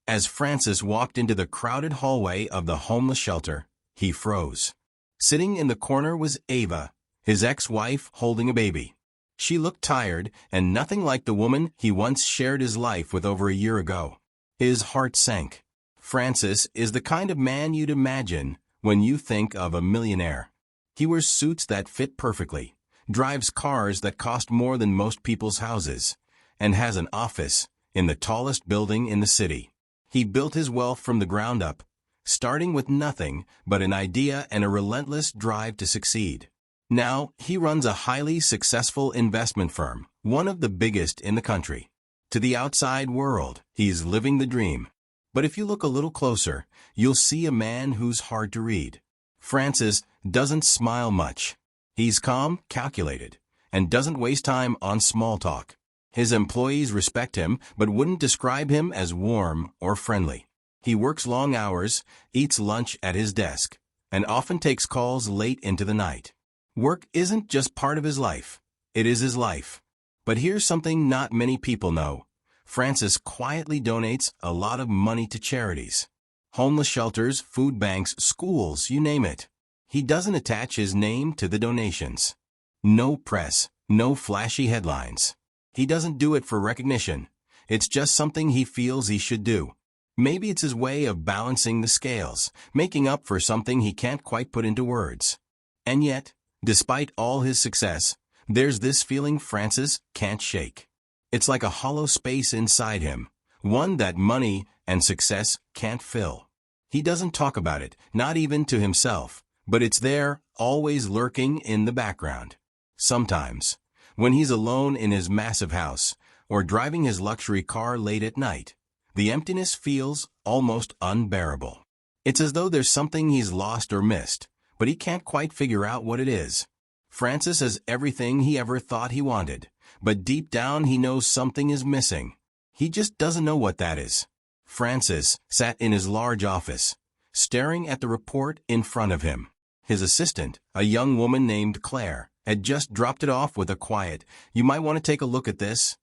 As Francis walked into the crowded hallway of the homeless shelter, he froze. Sitting in the corner was Ava, his ex-wife, holding a baby. She looked tired and nothing like the woman he once shared his life with over a year ago. His heart sank. Francis is the kind of man you'd imagine when you think of a millionaire. He wears suits that fit perfectly, drives cars that cost more than most people's houses, and has an office in the tallest building in the city. He built his wealth from the ground up, starting with nothing but an idea and a relentless drive to succeed. Now, he runs a highly successful investment firm, one of the biggest in the country. To the outside world, he's living the dream. But if you look a little closer, you'll see a man who's hard to read. Francis doesn't smile much. He's calm, calculated, and doesn't waste time on small talk. His employees respect him, but wouldn't describe him as warm or friendly. He works long hours, eats lunch at his desk, and often takes calls late into the night. Work isn't just part of his life, it is his life. But here's something not many people know. Francis quietly donates a lot of money to charities. Homeless shelters, food banks, schools, you name it. He doesn't attach his name to the donations. No press, no flashy headlines. He doesn't do it for recognition. It's just something he feels he should do. Maybe it's his way of balancing the scales, making up for something he can't quite put into words. And yet, despite all his success, there's this feeling Francis can't shake. It's like a hollow space inside him, one that money and success can't fill. He doesn't talk about it, not even to himself, but it's there, always lurking in the background. Sometimes, when he's alone in his massive house, or driving his luxury car late at night, the emptiness feels almost unbearable. It's as though there's something he's lost or missed, but he can't quite figure out what it is. Francis has everything he ever thought he wanted, but deep down he knows something is missing. He just doesn't know what that is. Francis sat in his large office, staring at the report in front of him. His assistant, a young woman named Claire, had just dropped it off with a quiet, "You might want to take a look at this."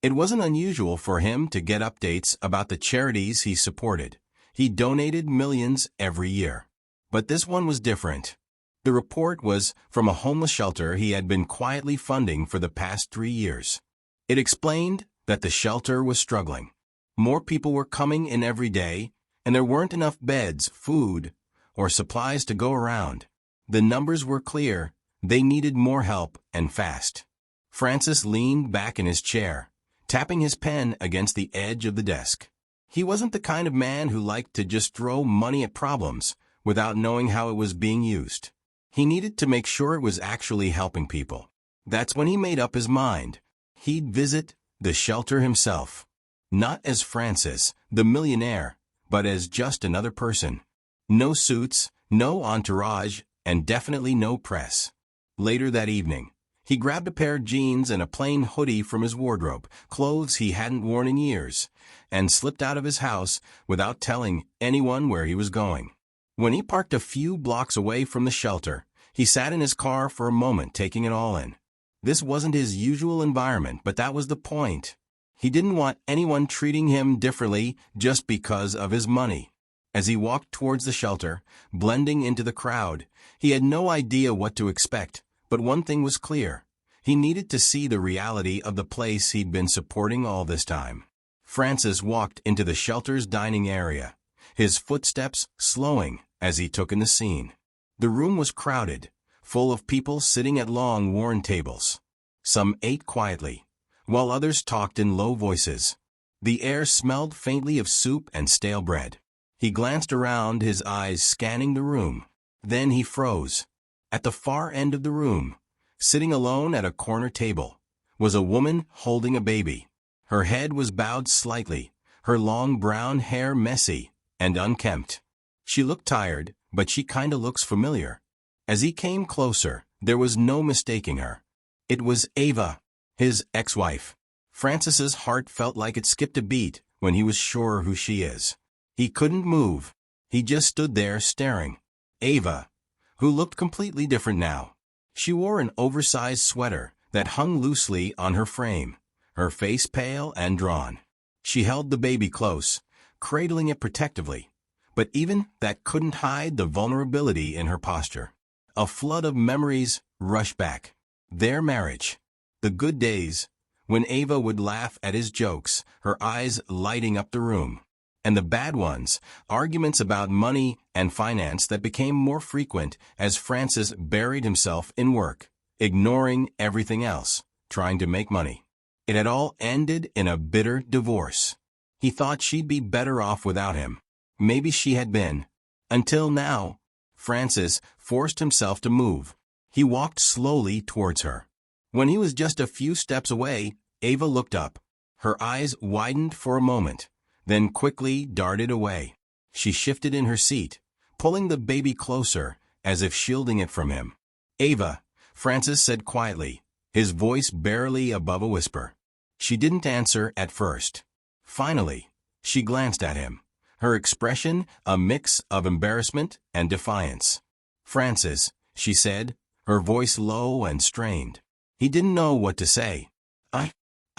It wasn't unusual for him to get updates about the charities he supported. He donated millions every year. But this one was different. The report was from a homeless shelter he had been quietly funding for the past 3 years. It explained that the shelter was struggling. More people were coming in every day, and there weren't enough beds, food, or supplies to go around. The numbers were clear. They needed more help, and fast. Francis leaned back in his chair, tapping his pen against the edge of the desk. He wasn't the kind of man who liked to just throw money at problems without knowing how it was being used. He needed to make sure it was actually helping people. That's when he made up his mind. He'd visit the shelter himself. Not as Francis, the millionaire, but as just another person. No suits, no entourage, and definitely no press. Later that evening, he grabbed a pair of jeans and a plain hoodie from his wardrobe, clothes he hadn't worn in years, and slipped out of his house without telling anyone where he was going. When he parked a few blocks away from the shelter, he sat in his car for a moment, taking it all in. This wasn't his usual environment, but that was the point. He didn't want anyone treating him differently just because of his money. As he walked towards the shelter, blending into the crowd, he had no idea what to expect, but one thing was clear. He needed to see the reality of the place he'd been supporting all this time. Francis walked into the shelter's dining area, his footsteps slowing as he took in the scene. The room was crowded, full of people sitting at long, worn tables. Some ate quietly, while others talked in low voices. The air smelled faintly of soup and stale bread. He glanced around, his eyes scanning the room. Then he froze. At the far end of the room, sitting alone at a corner table, was a woman holding a baby. Her head was bowed slightly, her long brown hair messy and unkempt. She looked tired, but she kinda looks familiar. As he came closer, there was no mistaking her. It was Ava, his ex-wife. Francis's heart felt like it skipped a beat when he was sure who she is. He couldn't move. He just stood there staring. Ava, who looked completely different now. She wore an oversized sweater that hung loosely on her frame, her face pale and drawn. She held the baby close, cradling it protectively. But even that couldn't hide the vulnerability in her posture. A flood of memories rushed back. Their marriage. The good days, when Ava would laugh at his jokes, her eyes lighting up the room. And the bad ones, arguments about money and finance that became more frequent as Francis buried himself in work, ignoring everything else, trying to make money. It had all ended in a bitter divorce. He thought she'd be better off without him. Maybe she had been. Until now, Francis forced himself to move. He walked slowly towards her. When he was just a few steps away, Ava looked up. Her eyes widened for a moment, then quickly darted away. She shifted in her seat, pulling the baby closer, as if shielding it from him. "Ava," Francis said quietly, his voice barely above a whisper. She didn't answer at first. Finally, she glanced at him, her expression a mix of embarrassment and defiance. "Francis," she said, her voice low and strained. He didn't know what to say.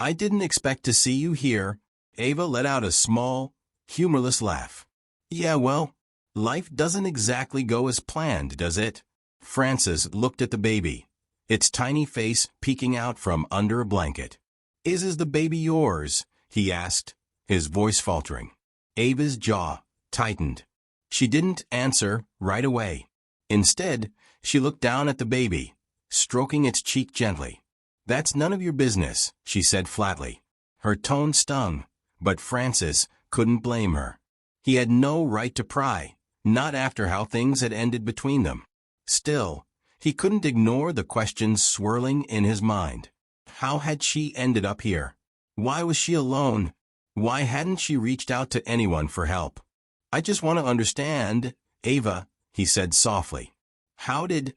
I didn't expect to see you here." Ava let out a small, humorless laugh. "Yeah, well, life doesn't exactly go as planned, does it?" Francis looked at the baby, its tiny face peeking out from under a blanket. Is the baby yours?" he asked, his voice faltering. Ava's jaw tightened. She didn't answer right away. Instead, she looked down at the baby, stroking its cheek gently. "That's none of your business," she said flatly. Her tone stung, but Francis couldn't blame her. He had no right to pry, not after how things had ended between them. Still, he couldn't ignore the questions swirling in his mind. How had she ended up here? Why was she alone? Why hadn't she reached out to anyone for help? "I just want to understand, Ava," he said softly. How did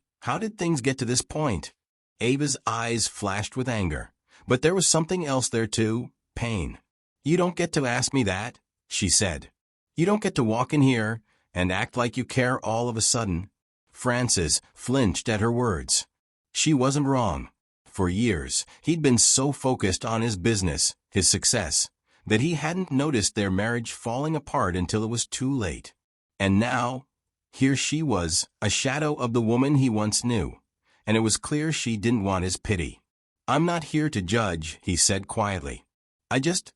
things get to this point?" Ava's eyes flashed with anger, but there was something else there too, pain. "You don't get to ask me that," she said. "You don't get to walk in here and act like you care all of a sudden." Francis flinched at her words. She wasn't wrong. For years, he'd been so focused on his business, his success, that he hadn't noticed their marriage falling apart until it was too late. And now, here she was, a shadow of the woman he once knew, and it was clear she didn't want his pity. "I'm not here to judge," he said quietly. I just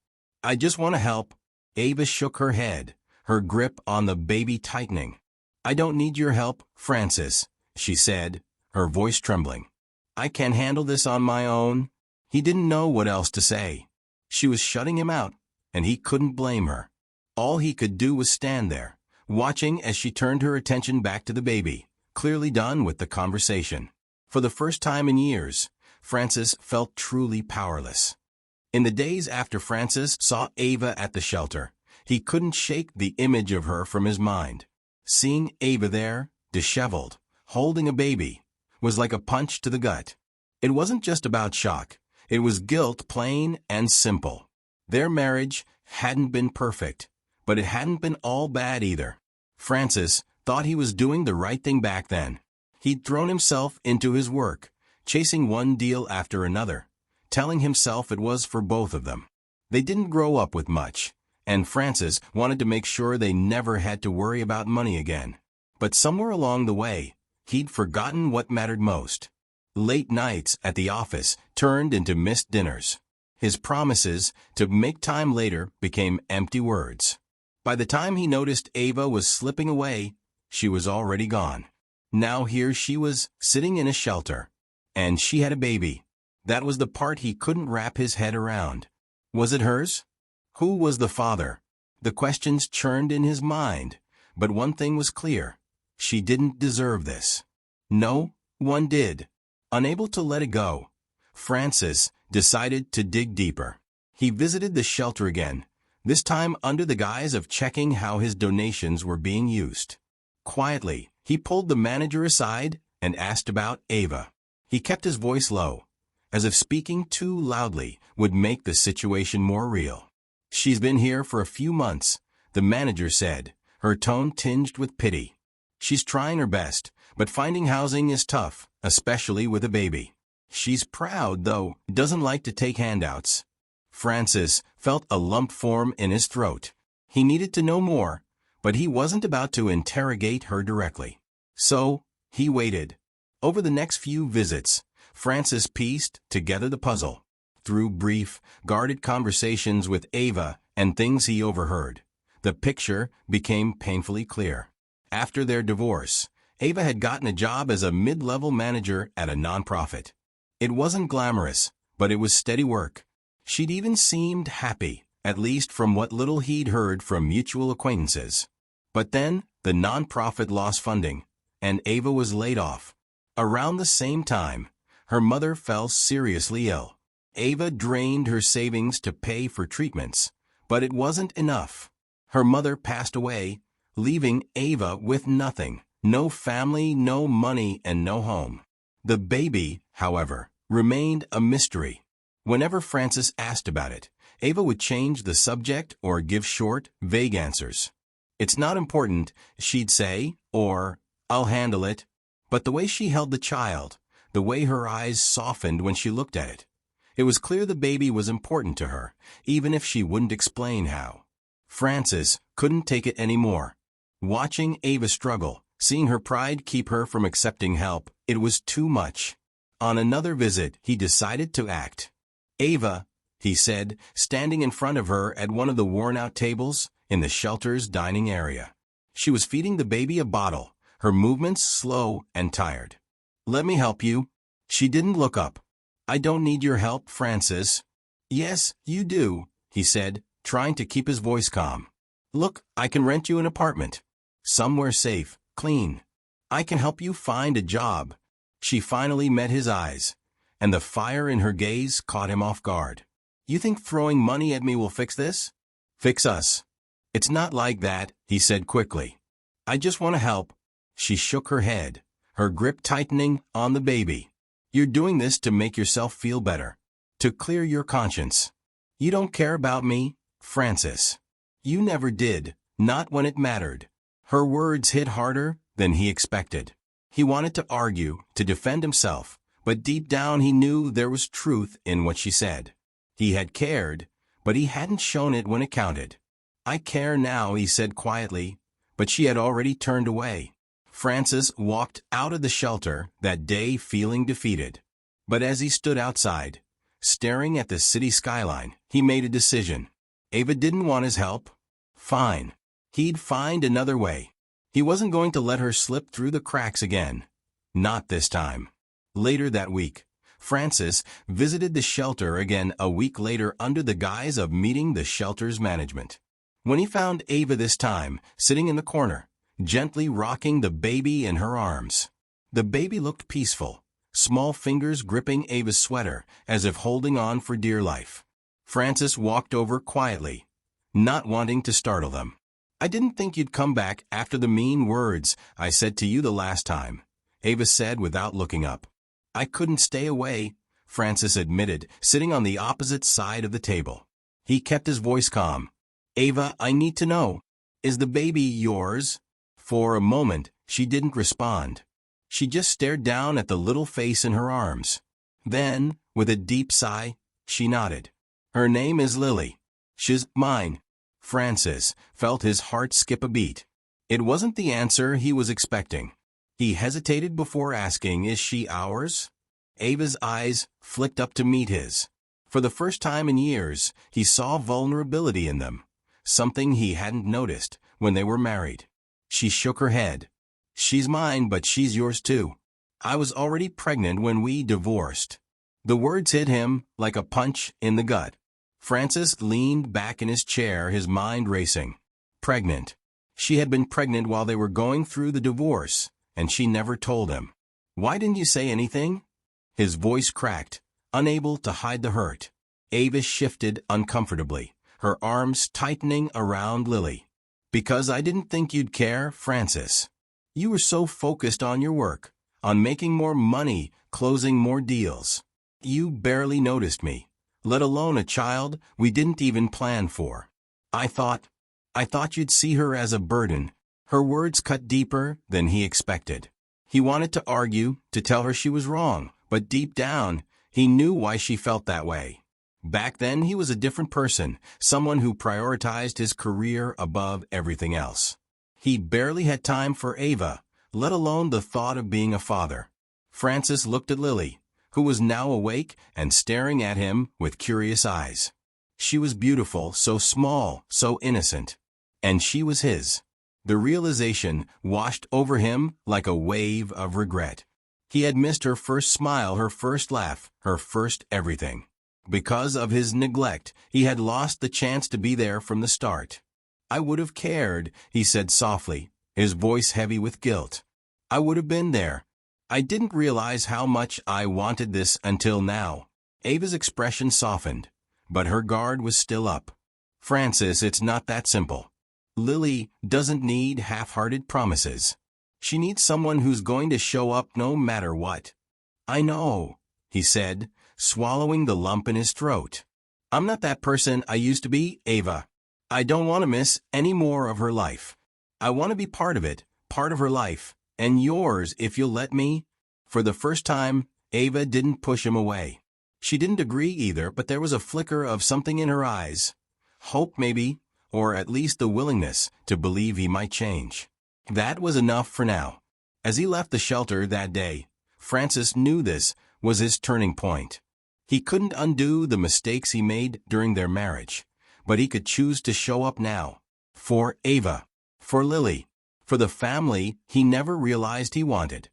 want to help." Ava shook her head, her grip on the baby tightening. "I don't need your help, Francis," she said, her voice trembling. "I can handle this on my own." He didn't know what else to say. She was shutting him out, and he couldn't blame her. All he could do was stand there, watching as she turned her attention back to the baby, clearly done with the conversation. For the first time in years, Francis felt truly powerless. In the days after Francis saw Ava at the shelter, he couldn't shake the image of her from his mind. Seeing Ava there, disheveled, holding a baby, was like a punch to the gut. It wasn't just about shock. It was guilt, plain and simple. Their marriage hadn't been perfect, but it hadn't been all bad either. Francis thought he was doing the right thing back then. He'd thrown himself into his work, chasing one deal after another, telling himself it was for both of them. They didn't grow up with much, and Francis wanted to make sure they never had to worry about money again. But somewhere along the way, he'd forgotten what mattered most. Late nights at the office turned into missed dinners. His promises to make time later became empty words. By the time he noticed Ava was slipping away, she was already gone. Now here she was, sitting in a shelter. And she had a baby. That was the part he couldn't wrap his head around. Was it hers? Who was the father? The questions churned in his mind, but one thing was clear. She didn't deserve this. No one did. Unable to let it go, Francis decided to dig deeper. He visited the shelter again, this time under the guise of checking how his donations were being used. Quietly, he pulled the manager aside and asked about Ava. He kept his voice low, as if speaking too loudly would make the situation more real. "She's been here for a few months," the manager said, her tone tinged with pity. "She's trying her best, but finding housing is tough, especially with a baby. She's proud, though, doesn't like to take handouts." Francis felt a lump form in his throat. He needed to know more, but he wasn't about to interrogate her directly. So, he waited. Over the next few visits, Francis pieced together the puzzle. Through brief, guarded conversations with Ava and things he overheard, the picture became painfully clear. After their divorce, Ava had gotten a job as a mid-level manager at a nonprofit. It wasn't glamorous, but it was steady work. She'd even seemed happy, at least from what little he'd heard from mutual acquaintances. But then, the nonprofit lost funding, and Ava was laid off. Around the same time, her mother fell seriously ill. Ava drained her savings to pay for treatments, but it wasn't enough. Her mother passed away, leaving Ava with nothing. No family, no money, and no home. The baby, however, remained a mystery. Whenever Francis asked about it, Ava would change the subject or give short, vague answers. "It's not important," she'd say, or "I'll handle it." But the way she held the child, the way her eyes softened when she looked at it was clear the baby was important to her, even if she wouldn't explain how. Francis couldn't take it anymore. Watching Ava struggle, seeing her pride keep her from accepting help, it was too much. On another visit, he decided to act. "Ava," he said, standing in front of her at one of the worn-out tables in the shelter's dining area. She was feeding the baby a bottle, her movements slow and tired. "Let me help you." She didn't look up. "I don't need your help, Francis." "Yes, you do," he said, trying to keep his voice calm. "Look, I can rent you an apartment. Somewhere safe, clean. I can help you find a job." She finally met his eyes, and the fire in her gaze caught him off guard. "You think throwing money at me will fix this?" "Fix us." "It's not like that," he said quickly. "I just want to help." She shook her head, her grip tightening on the baby. "You're doing this to make yourself feel better, to clear your conscience. You don't care about me, Francis. You never did, not when it mattered." Her words hit harder than he expected. He wanted to argue, to defend himself, but deep down he knew there was truth in what she said. He had cared, but he hadn't shown it when it counted. "I care now," he said quietly, but she had already turned away. Francis walked out of the shelter that day feeling defeated. But as he stood outside, staring at the city skyline, he made a decision. Ava didn't want his help. Fine. He'd find another way. He wasn't going to let her slip through the cracks again. Not this time. Later that week, Francis visited the shelter again a week later under the guise of meeting the shelter's management. When he found Ava this time, sitting in the corner, gently rocking the baby in her arms. The baby looked peaceful, small fingers gripping Ava's sweater as if holding on for dear life. Francis walked over quietly, not wanting to startle them. "I didn't think you'd come back after the mean words I said to you the last time," Ava said without looking up. "I couldn't stay away," Francis admitted, sitting on the opposite side of the table. He kept his voice calm. "Ava, I need to know. Is the baby yours?" For a moment, she didn't respond. She just stared down at the little face in her arms. Then, with a deep sigh, she nodded. "Her name is Lily. She's mine." Francis felt his heart skip a beat. It wasn't the answer he was expecting. He hesitated before asking, "Is she ours?" Ava's eyes flicked up to meet his. For the first time in years, he saw vulnerability in them, something he hadn't noticed when they were married. She shook her head. "She's mine, but she's yours too. I was already pregnant when we divorced." The words hit him like a punch in the gut. Francis leaned back in his chair, his mind racing. Pregnant. She had been pregnant while they were going through the divorce, and she never told him. "Why didn't you say anything?" His voice cracked, unable to hide the hurt. Ava shifted uncomfortably, her arms tightening around Lily. "Because I didn't think you'd care, Francis. You were so focused on your work, on making more money, closing more deals. You barely noticed me, let alone a child we didn't even plan for. I thought you'd see her as a burden." Her words cut deeper than he expected. He wanted to argue, to tell her she was wrong, but deep down, he knew why she felt that way. Back then he was a different person, someone who prioritized his career above everything else. He barely had time for Ava, let alone the thought of being a father. Francis looked at Lily, who was now awake and staring at him with curious eyes. She was beautiful, so small, so innocent. And she was his. The realization washed over him like a wave of regret. He had missed her first smile, her first laugh, her first everything. Because of his neglect, he had lost the chance to be there from the start. "I would have cared," he said softly, his voice heavy with guilt. "I would have been there. I didn't realize how much I wanted this until now." Ava's expression softened, but her guard was still up. "Francis, it's not that simple. Lily doesn't need half-hearted promises. She needs someone who's going to show up no matter what." "I know," he said, swallowing the lump in his throat. "I'm not that person I used to be, Ava. I don't want to miss any more of her life. I want to be part of it, part of her life, and yours if you'll let me." For the first time, Ava didn't push him away. She didn't agree either, but there was a flicker of something in her eyes. Hope maybe, or at least the willingness to believe he might change. That was enough for now. As he left the shelter that day, Francis knew this was his turning point. He couldn't undo the mistakes he made during their marriage, but he could choose to show up now. For Ava. For Lily. For the family he never realized he wanted.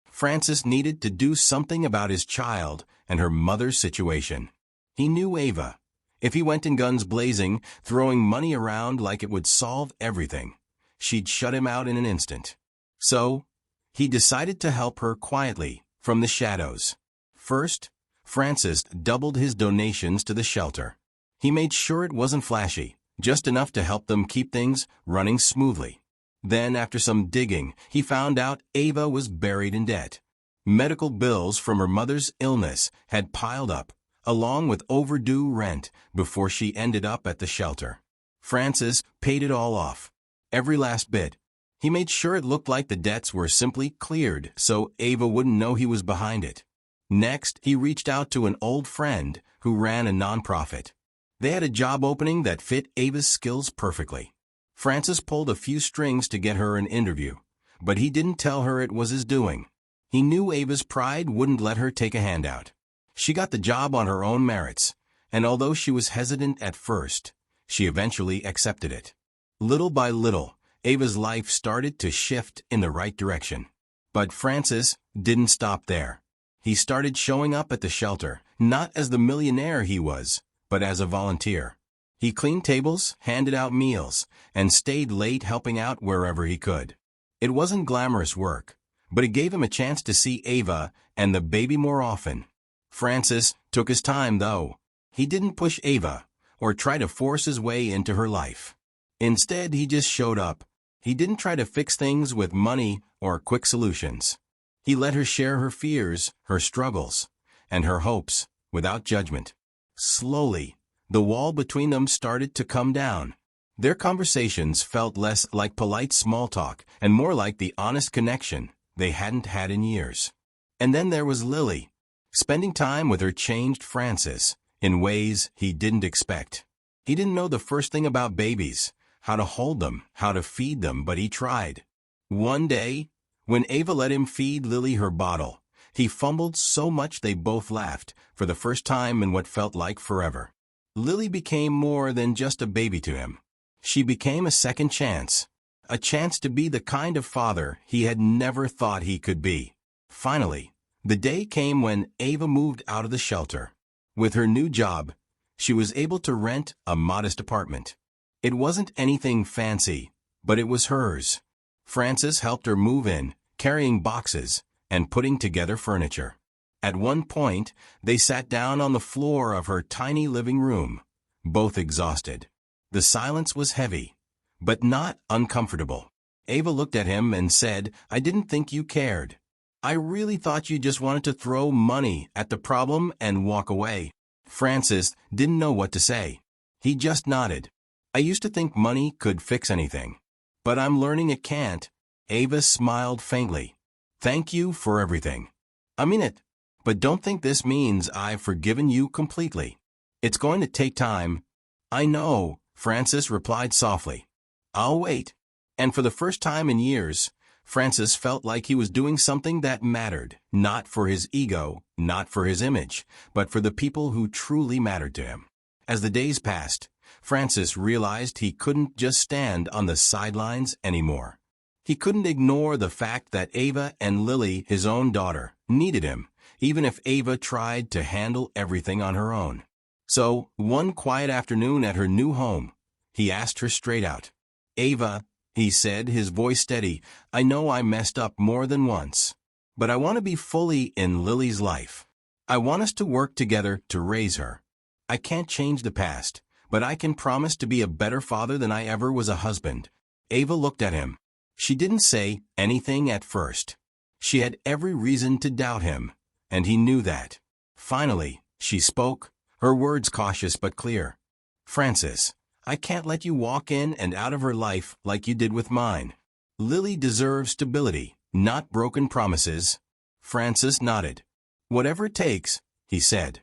Francis needed to do something about his child and her mother's situation. He knew Ava. If he went in guns blazing, throwing money around like it would solve everything, she'd shut him out in an instant. So, he decided to help her quietly, from the shadows. First, Francis doubled his donations to the shelter. He made sure it wasn't flashy, just enough to help them keep things running smoothly. Then, after some digging, he found out Ava was buried in debt. Medical bills from her mother's illness had piled up, along with overdue rent, before she ended up at the shelter. Francis paid it all off. Every last bit. He made sure it looked like the debts were simply cleared, so Ava wouldn't know he was behind it. Next, he reached out to an old friend who ran a nonprofit. They had a job opening that fit Ava's skills perfectly. Francis pulled a few strings to get her an interview, but he didn't tell her it was his doing. He knew Ava's pride wouldn't let her take a handout. She got the job on her own merits, and although she was hesitant at first, she eventually accepted it. Little by little, Ava's life started to shift in the right direction. But Francis didn't stop there. He started showing up at the shelter, not as the millionaire he was, but as a volunteer. He cleaned tables, handed out meals, and stayed late helping out wherever he could. It wasn't glamorous work, but it gave him a chance to see Ava and the baby more often. Francis took his time, though. He didn't push Ava or try to force his way into her life. Instead, he just showed up. He didn't try to fix things with money or quick solutions. He let her share her fears, her struggles, and her hopes without judgment. Slowly, the wall between them started to come down. Their conversations felt less like polite small talk and more like the honest connection they hadn't had in years. And then there was Lily, spending time with her changed Francis in ways he didn't expect. He didn't know the first thing about babies, how to hold them, how to feed them, but he tried. One day, when Ava let him feed Lily her bottle, he fumbled so much they both laughed, for the first time in what felt like forever. Lily became more than just a baby to him. She became a second chance, a chance to be the kind of father he had never thought he could be. Finally, the day came when Ava moved out of the shelter. With her new job, she was able to rent a modest apartment. It wasn't anything fancy, but it was hers. Francis helped her move in, carrying boxes and putting together furniture. At one point, they sat down on the floor of her tiny living room, both exhausted. The silence was heavy, but not uncomfortable. Ava looked at him and said, "I didn't think you cared. I really thought you just wanted to throw money at the problem and walk away." Francis didn't know what to say. He just nodded. "I used to think money could fix anything, but I'm learning it can't." Ava smiled faintly. "Thank you for everything. I mean it. But don't think this means I've forgiven you completely. It's going to take time. I know, Francis replied softly. I'll wait. And for the first time in years, Francis felt like he was doing something that mattered, not for his ego, not for his image, but for the people who truly mattered to him. As the days passed, Francis realized he couldn't just stand on the sidelines anymore. He couldn't ignore the fact that Ava and Lily, his own daughter, needed him, even if Ava tried to handle everything on her own. So, one quiet afternoon at her new home, he asked her straight out. Ava, he said, his voice steady, I know I messed up more than once, but I want to be fully in Lily's life. I want us to work together to raise her. I can't change the past, but I can promise to be a better father than I ever was a husband. Ava looked at him. She didn't say anything at first. She had every reason to doubt him, and he knew that. Finally, she spoke, her words cautious but clear. Francis, I can't let you walk in and out of her life like you did with mine. Lily deserves stability, not broken promises. Francis nodded. Whatever it takes, he said.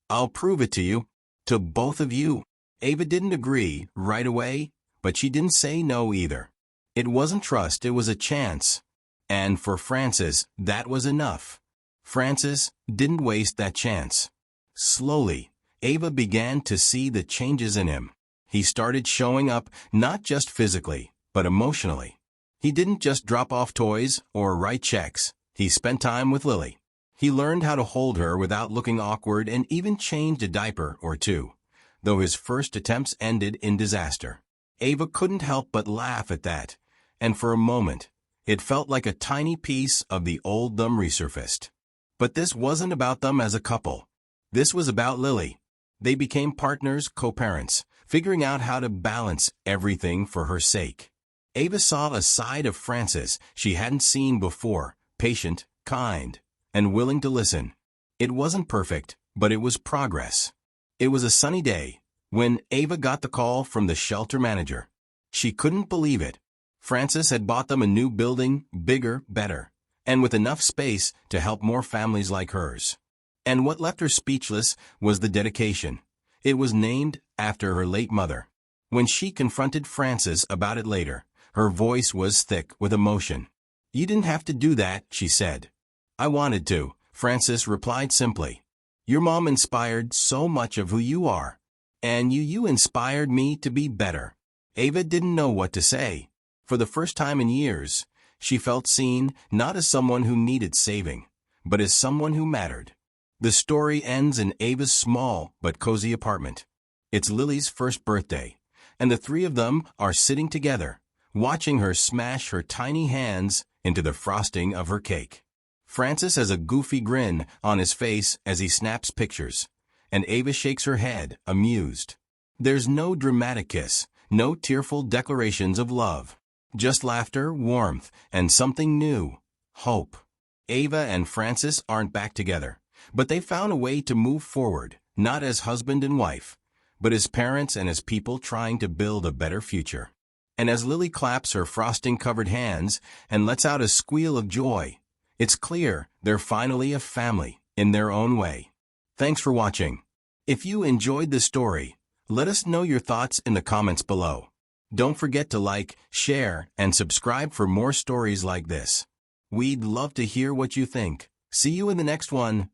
I'll prove it to you. To both of you. Ava didn't agree right away, but she didn't say no either. It wasn't trust, it was a chance. And for Francis, that was enough. Francis didn't waste that chance. Slowly, Ava began to see the changes in him. He started showing up not just physically, but emotionally. He didn't just drop off toys or write checks. He spent time with Lily. He learned how to hold her without looking awkward and even changed a diaper or two, though his first attempts ended in disaster. Ava couldn't help but laugh at that, and for a moment, it felt like a tiny piece of the old them resurfaced. But this wasn't about them as a couple. This was about Lily. They became partners, co-parents, figuring out how to balance everything for her sake. Ava saw a side of Francis she hadn't seen before, patient, kind, and willing to listen. It wasn't perfect, but it was progress. It was a sunny day when Ava got the call from the shelter manager. She couldn't believe it. Francis had bought them a new building, bigger, better, and with enough space to help more families like hers. And what left her speechless was the dedication. It was named after her late mother. When she confronted Francis about it later, her voice was thick with emotion. You didn't have to do that, she said. I wanted to, Francis replied simply. Your mom inspired so much of who you are. And you inspired me to be better. Ava didn't know what to say. For the first time in years, she felt seen not as someone who needed saving, but as someone who mattered. The story ends in Ava's small but cozy apartment. It's Lily's first birthday, and the three of them are sitting together, watching her smash her tiny hands into the frosting of her cake. Francis has a goofy grin on his face as he snaps pictures, and Ava shakes her head, amused. There's no dramatic kiss, no tearful declarations of love. Just laughter, warmth, and something new, hope. Ava and Francis aren't back together, but they found a way to move forward, not as husband and wife, but as parents and as people trying to build a better future. And as Lily claps her frosting-covered hands and lets out a squeal of joy, it's clear they're finally a family in their own way. Thanks for watching. If you enjoyed this story, let us know your thoughts in the comments below. Don't forget to like, share, and subscribe for more stories like this. We'd love to hear what you think. See you in the next one.